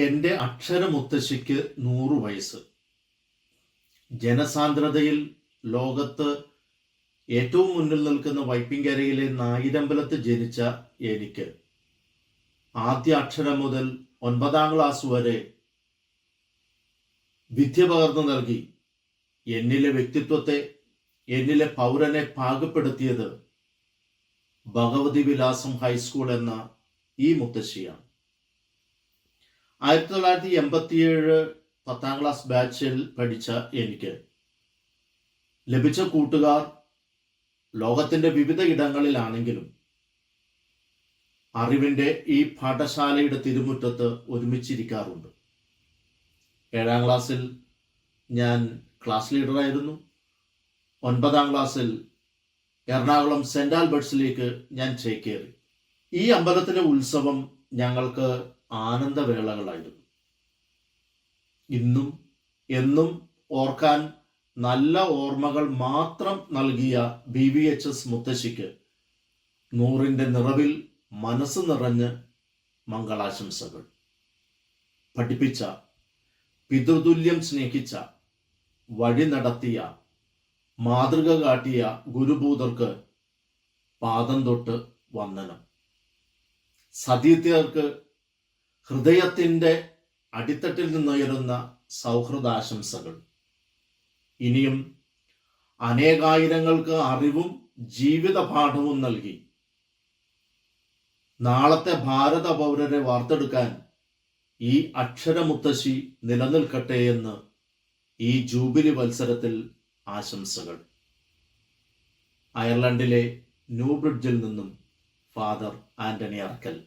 എൻ്റെ അക്ഷരമുത്തശ്ശിക്ക് 100 വയസ്സ്. ജനസാന്ദ്രതയിൽ ലോകത്ത് ഏറ്റവും മുന്നിൽ നിൽക്കുന്ന വൈപ്പിൻകരയിലെ നായിരമ്പലത്ത് ജനിച്ച എനിക്ക് ആദ്യ അക്ഷരം മുതൽ 9ാം ക്ലാസ് വരെ വിദ്യ പകർന്നു നൽകി എന്നിലെ വ്യക്തിത്വത്തെ, എന്നിലെ പൗരനെ പാകപ്പെടുത്തിയത് ഭഗവതി വിലാസം ഹൈസ്കൂൾ എന്ന ഈ മുത്തശ്ശിയാണ്. 1987 10ാം ക്ലാസ് ബാച്ചിൽ പഠിച്ച എനിക്ക് ലഭിച്ച കൂട്ടുകാർ ലോകത്തിൻ്റെ വിവിധ ഇടങ്ങളിലാണെങ്കിലും അറിവിൻ്റെ ഈ പാഠശാലയുടെ തിരുമുറ്റത്ത് ഒരുമിച്ചിരിക്കാറുണ്ട്. 7ാം ക്ലാസ്സിൽ ഞാൻ ക്ലാസ് ലീഡറായിരുന്നു. 9ാം ക്ലാസ്സിൽ എറണാകുളം സെൻറ് ആൽബർട്ട്സിലേക്ക് ഞാൻ ചേക്കേറി. ഈ അമ്പലത്തിലെ ഉത്സവം ഞങ്ങൾക്ക് ആനന്ദവേളകളായിരുന്നു. ഇന്നും എന്നും ഓർക്കാൻ നല്ല ഓർമ്മകൾ മാത്രം നൽകിയ BVHS മുത്തശ്ശിക്ക് 100ന്റെ നിറവിൽ മനസ്സ് നിറഞ്ഞ് മംഗളാശംസകൾ. പഠിപ്പിച്ച, പിതൃതുല്യം സ്നേഹിച്ച, വഴി നടത്തിയ, മാതൃക കാട്ടിയ ഗുരുഭൂതർക്ക് പാദം തൊട്ട് വന്ദനം. സതീർത്ഥ്യർക്ക് ഹൃദയത്തിൻ്റെ അടിത്തട്ടിൽ നിന്നുയരുന്ന സൗഹൃദാശംസകൾ. ഇനിയും അനേകായിരങ്ങൾക്ക് അറിവും ജീവിത പാഠവും നൽകി നാളത്തെ ഭാരത പൗരരെ വാർത്തെടുക്കാൻ ഈ അക്ഷരമുത്തശ്ശി നിലനിൽക്കട്ടെ എന്ന് ഈ ജൂബിലി വത്സരത്തിൽ ആശംസകൾ. അയർലൻഡിലെ ന്യൂ ബ്രിഡ്ജിൽ നിന്നും ഫാദർ ആന്റണി അർക്കൽ.